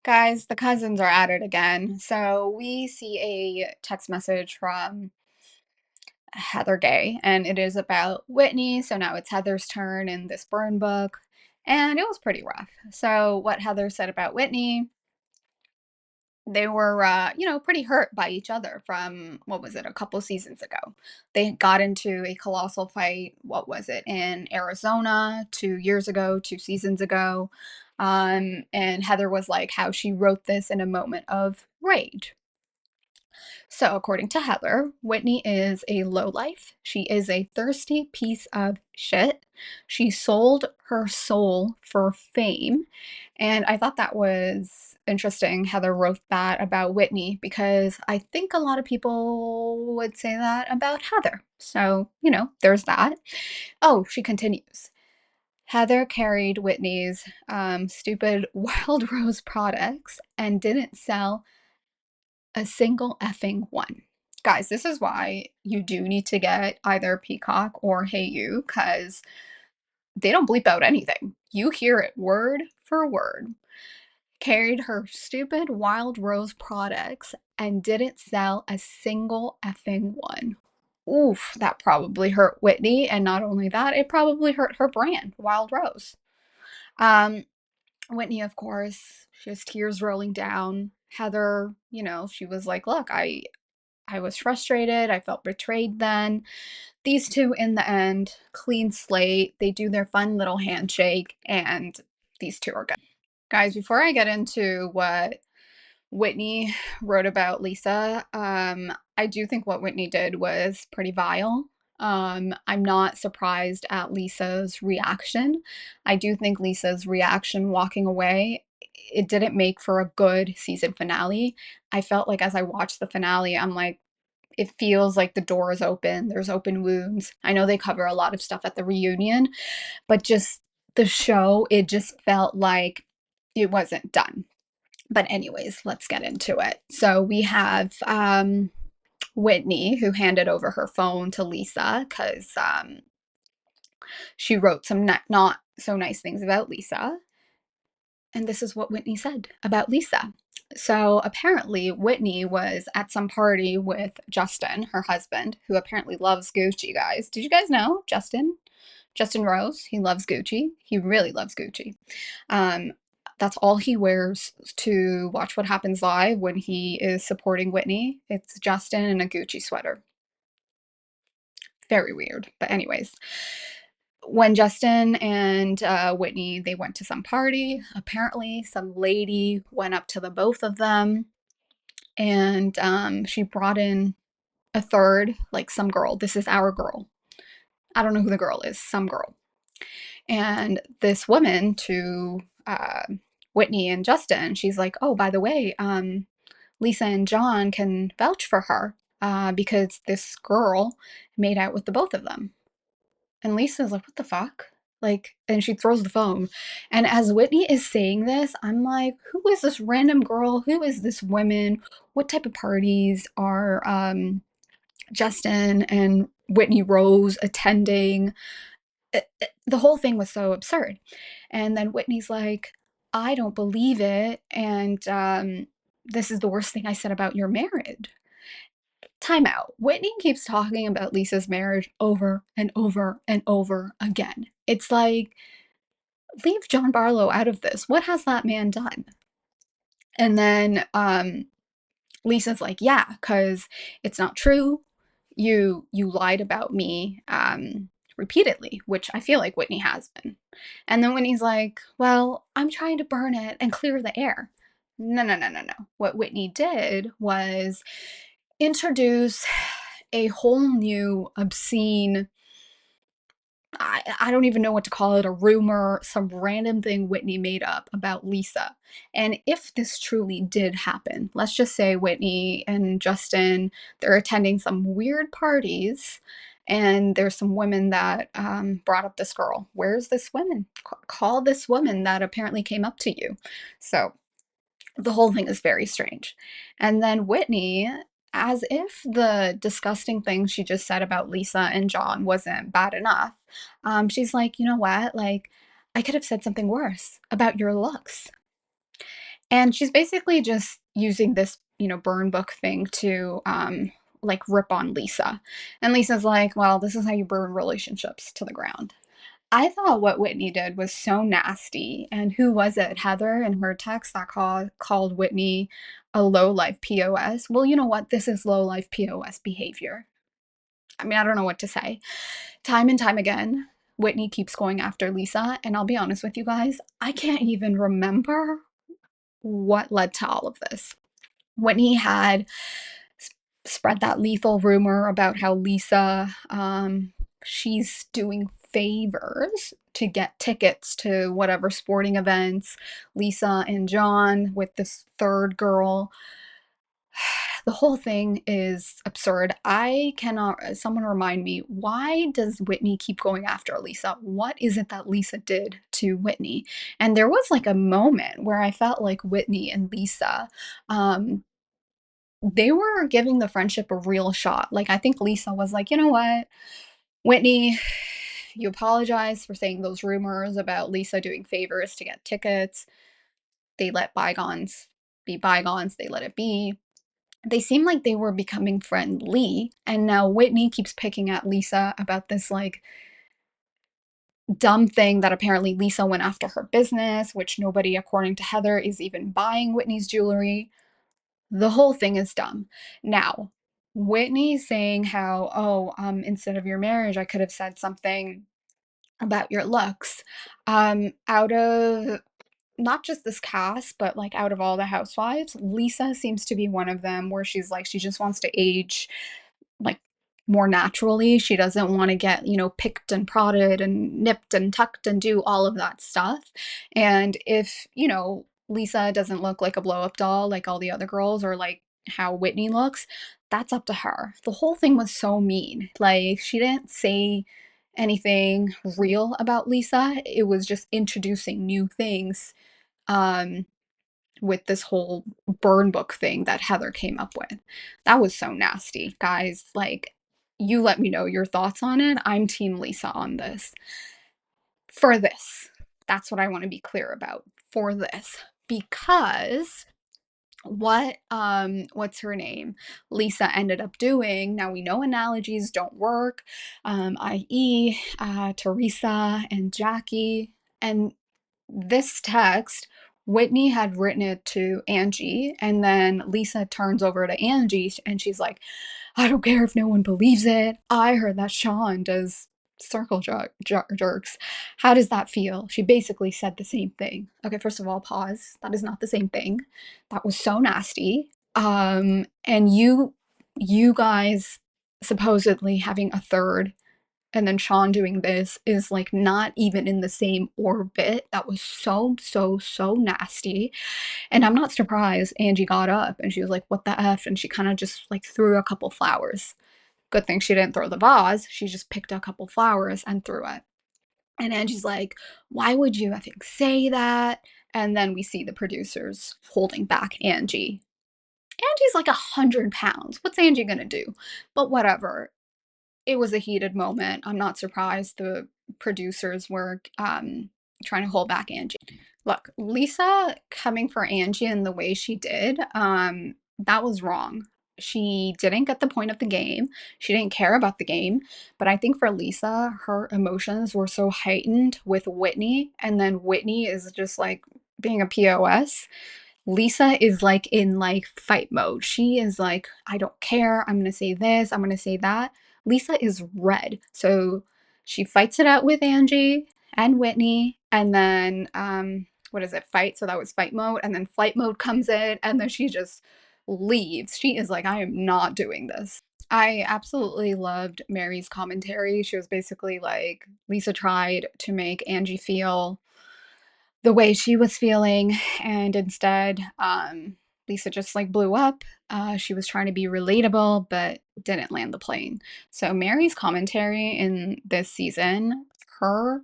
Guys, the cousins are at it again. So we see a text message from Heather Gay, and it is about Whitney. So now it's Heather's turn in this burn book, and it was pretty rough. So, what Heather said about Whitney, they were, pretty hurt by each other from, what was it, a couple seasons ago. They got into a colossal fight, what was it, in Arizona 2 years ago, 2 seasons ago. And Heather was like how she wrote this in a moment of rage. So, according to Heather, Whitney is a lowlife. She is a thirsty piece of shit. She sold her soul for fame. And I thought that was interesting. Heather wrote that about Whitney because I think a lot of people would say that about Heather. So, there's that. Oh, she continues. Heather carried Whitney's stupid Wild Rose products and didn't sell a single effing one. Guys, this is why you do need to get either Peacock or Hey You, because they don't bleep out anything. You hear it word for word. Carried her stupid Wild Rose products and didn't sell a single effing one. Oof, that probably hurt Whitney, and not only that, it probably hurt her brand, Wild Rose. Um, Whitney, of course, she has tears rolling down. Heather, she was like, look, I was frustrated. I felt betrayed then. These two, in the end, clean slate. They do their fun little handshake, and these two are good. Guys, before I get into what Whitney wrote about Lisa, I do think what Whitney did was pretty vile. I'm not surprised at Lisa's reaction. I do think Lisa's reaction walking away, it didn't make for a good season finale. I felt like as I watched the finale, I'm like, it feels like the door is open. There's open wounds. I know they cover a lot of stuff at the reunion, but just the show, it just felt like it wasn't done. But anyways, let's get into it. So we have Whitney, who handed over her phone to Lisa because she wrote some not so nice things about Lisa. And this is what Whitney said about Lisa. So apparently, Whitney was at some party with Justin, her husband, who apparently loves Gucci, guys. Did you guys know Justin? Justin Rose, he loves Gucci. He really loves Gucci. Um, that's all he wears to watch What Happens Live when he is supporting Whitney. It's Justin in a Gucci sweater. Very weird. But anyways, when Justin and Whitney, they went to some party, apparently some lady went up to the both of them, and she brought in a third, like some girl. This is our girl. I don't know who the girl is, some girl. And this woman to Whitney and Justin, she's like, oh, by the way, Lisa and John can vouch for her because this girl made out with the both of them. And Lisa's like, what the fuck? Like, and she throws the phone. And as Whitney is saying this, I'm like, who is this random girl? Who is this woman? What type of parties are Justin and Whitney Rose attending? The whole thing was so absurd. And then Whitney's like, I don't believe it. And this is the worst thing I said about your marriage. Time out. Whitney keeps talking about Lisa's marriage over and over and over again. It's like, leave John Barlow out of this. What has that man done? And then Lisa's like, yeah, because it's not true. You lied about me repeatedly, which I feel like Whitney has been. And then Whitney's like, well, I'm trying to burn it and clear the air. No, no, no, no, no. What Whitney did was introduce a whole new obscene, I don't even know what to call it, a rumor, some random thing Whitney made up about Lisa. And if this truly did happen, let's just say Whitney and Justin, they're attending some weird parties, and there's some women that brought up this girl. Where's this woman? Call this woman that apparently came up to you. So the whole thing is very strange. And then Whitney, as if the disgusting thing she just said about Lisa and John wasn't bad enough, she's like, you know what? Like, I could have said something worse about your looks. And she's basically just using this, burn book thing to like rip on Lisa. And Lisa's like, well, this is how you burn relationships to the ground. I thought what Whitney did was so nasty. And who was it? Heather in her text that called Whitney a low life POS. Well, you know what? This is low life POS behavior. I mean, I don't know what to say. Time and time again, Whitney keeps going after Lisa. And I'll be honest with you guys, I can't even remember what led to all of this. Whitney had spread that lethal rumor about how Lisa, she's doing favors to get tickets to whatever sporting events. Lisa and John with this third girl. The whole thing is absurd. I cannot, someone remind me, why does Whitney keep going after Lisa? What is it that Lisa did to Whitney? And there was like a moment where I felt like Whitney and Lisa, um, they were giving the friendship a real shot. Like, I think Lisa was like, you know what, Whitney, you apologize for saying those rumors about Lisa doing favors to get tickets. They let bygones be bygones, they let it be. They seem like they were becoming friendly, and now Whitney keeps picking at Lisa about this like dumb thing that apparently Lisa went after her business, which nobody, according to Heather, is even buying Whitney's jewelry. The whole thing is dumb. Now, Whitney saying how, oh, instead of your marriage, I could have said something about your looks. Out of not just this cast, but like out of all the housewives, Lisa seems to be one of them where she's like, she just wants to age like more naturally. She doesn't want to get, picked and prodded and nipped and tucked and do all of that stuff. And if, Lisa doesn't look like a blow up doll like all the other girls or like how Whitney looks, that's up to her. The whole thing was so mean. Like, she didn't say anything real about Lisa, it was just introducing new things. Um, with this whole burn book thing that Heather came up with. That was so nasty, guys. Like, you let me know your thoughts on it. I'm Team Lisa on this. For this, that's what I want to be clear about. For this, because what's her name, Lisa ended up doing, now we know analogies don't work, i.e. Teresa and Jackie, and this text, Whitney had written it to Angie, and then Lisa turns over to Angie and she's like, I don't care if no one believes it. I heard that Sean does circle jerks. How does that feel? She basically said the same thing. Okay, first of all, pause. That is not the same thing. That was so nasty. And you guys supposedly having a third and then Sean doing this is like not even in the same orbit. That was so, so, so nasty. And I'm not surprised Angie got up and she was like, what the F? And she kind of just like threw a couple flowers. Good thing she didn't throw the vase. She just picked a couple flowers and threw it. And Angie's like, why would you, I think, say that? And then we see the producers holding back Angie. Angie's like 100 pounds. What's Angie gonna do? But whatever, it was a heated moment. I'm not surprised the producers were trying to hold back Angie. Look, Lisa coming for Angie in the way she did, that was wrong. She didn't get the point of the game. She didn't care about the game. But I think for Lisa, her emotions were so heightened with Whitney, and then Whitney is just like being a POS. Lisa is like in like fight mode. She is like, I don't care. I'm going to say this. I'm going to say that. Lisa is red. So she fights it out with Angie and Whitney. And then, what is it? Fight. So that was fight mode. And then flight mode comes in. And then she just leaves. She is like, I am not doing this. I absolutely loved Mary's commentary. She was basically like, Lisa tried to make Angie feel the way she was feeling, and instead, Lisa just like blew up. She was trying to be relatable, but didn't land the plane. So Mary's commentary in this season, her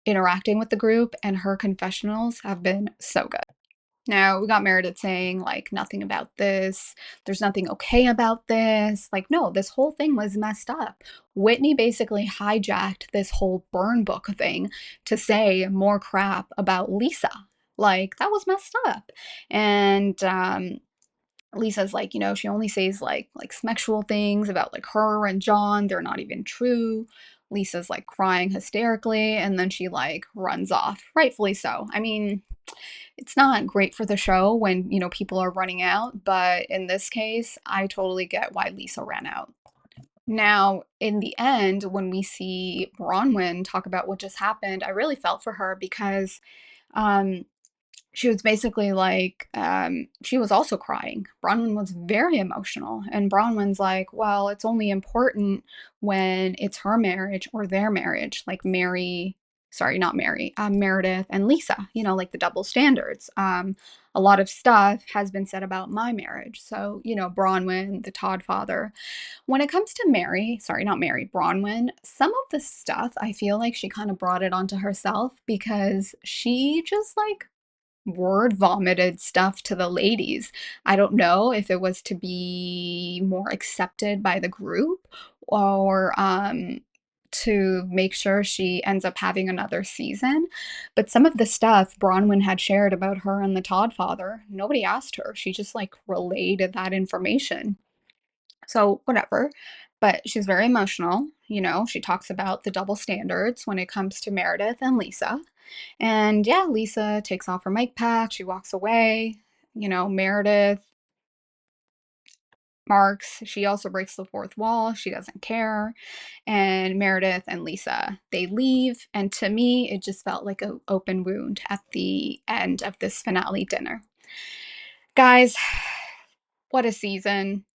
interacting with the group and her confessionals have been so good. Now, we got Meredith saying, like, nothing about this. There's nothing okay about this. Like, no, this whole thing was messed up. Whitney basically hijacked this whole burn book thing to say more crap about Lisa. Like, that was messed up. And Lisa's like, she only says like sexual things about like her and John. They're not even true. Lisa's like crying hysterically, and then she like runs off. Rightfully so. I mean, it's not great for the show when, people are running out, but in this case, I totally get why Lisa ran out. Now, in the end, when we see Bronwyn talk about what just happened, I really felt for her because um, she was basically like, she was also crying. Bronwyn was very emotional. And Bronwyn's like, well, it's only important when it's her marriage or their marriage, like sorry, not Mary, Meredith and Lisa, like the double standards. A lot of stuff has been said about my marriage. So, Bronwyn, the Todd father. When it comes to Mary, sorry, not Mary, Bronwyn, some of the stuff I feel like she kind of brought it onto herself because she just like word vomited stuff to the ladies. I don't know if it was to be more accepted by the group or to make sure she ends up having another season. But some of the stuff Bronwyn had shared about her and the Todd father, nobody asked her. She just like relayed that information. So, whatever. But she's very emotional. She talks about the double standards when it comes to Meredith and Lisa. And yeah, Lisa takes off her mic pack. She walks away. Meredith marks. She also breaks the fourth wall. She doesn't care. And Meredith and Lisa, they leave. And to me, it just felt like an open wound at the end of this finale dinner. Guys, what a season.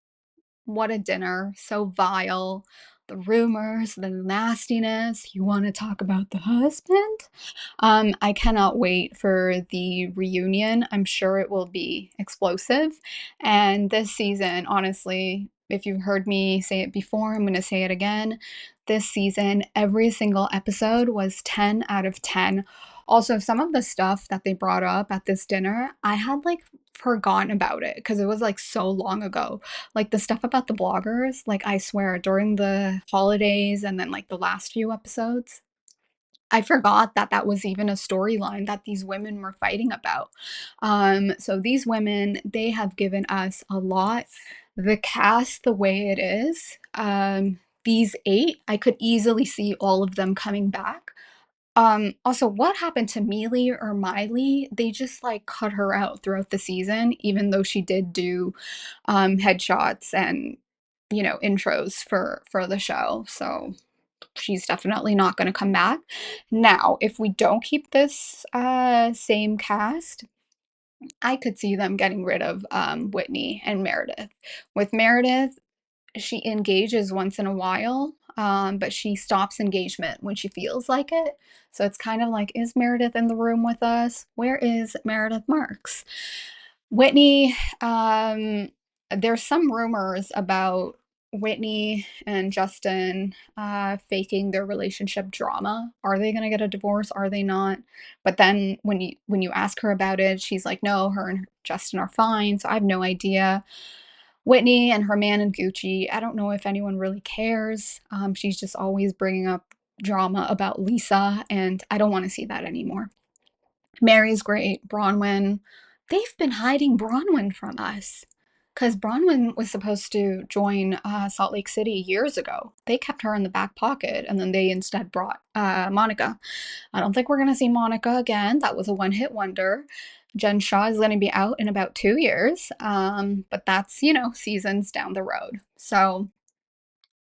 What a dinner. So vile. The rumors, the nastiness. You want to talk about the husband? I cannot wait for the reunion. I'm sure it will be explosive. And this season, honestly, if you've heard me say it before, I'm going to say it again. This season, every single episode was 10 out of 10. Also, some of the stuff that they brought up at this dinner, I had like forgotten about it because it was like so long ago. Like the stuff about the bloggers, like I swear during the holidays and then like the last few episodes, I forgot that that was even a storyline that these women were fighting about. So these women, they have given us a lot. The cast, the way it is, these eight, I could easily see all of them coming back. Also, what happened to Mealy or Miley? They just like cut her out throughout the season, even though she did do headshots and intros for the show. So she's definitely not going to come back. Now, if we don't keep this same cast, I could see them getting rid of Whitney and Meredith. With Meredith, she engages once in a while, but she stops engagement when she feels like it. So it's kind of like, is Meredith in the room with us? Where is Meredith Marks? Whitney, there's some rumors about Whitney and Justin faking their relationship drama. Are they going to get a divorce? Are they not? But then when you ask her about it, she's like, no, her and Justin are fine. So I have no idea. Whitney and her man in Gucci, I don't know if anyone really cares. She's just always bringing up drama about Lisa, and I don't want to see that anymore. Mary's great. Bronwyn, they've been hiding Bronwyn from us because Bronwyn was supposed to join Salt Lake City years ago. They kept her in the back pocket, and then they instead brought Monica. I don't think we're going to see Monica again. That was a one-hit wonder. Jen Shaw is going to be out in about 2 years, but that's, seasons down the road. So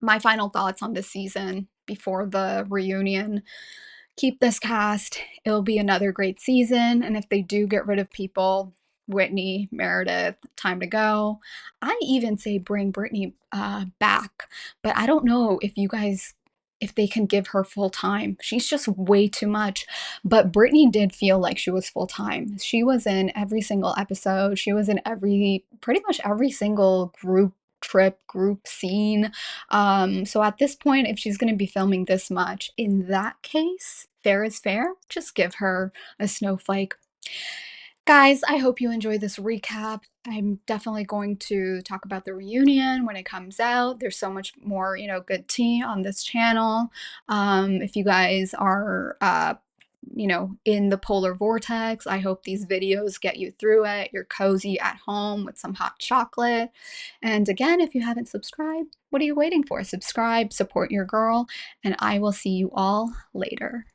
my final thoughts on this season before the reunion: keep this cast. It'll be another great season. And if they do get rid of people, Whitney, Meredith, time to go. I even say bring Brittany back, but I don't know if you guys, if they can give her full time. She's just way too much. But Brittany did feel like she was full time. She was in every single episode. She was in pretty much every single group trip, group scene. So at this point, if she's going to be filming this much, in that case, fair is fair. Just give her a snowflake. Guys, I hope you enjoyed this recap. I'm definitely going to talk about the reunion when it comes out. There's so much more, good tea on this channel. If you guys are you know, in the polar vortex. I hope these videos get you through it. You're cozy at home with some hot chocolate. And again, if you haven't subscribed, what are you waiting for? Subscribe, support your girl, and I will see you all later.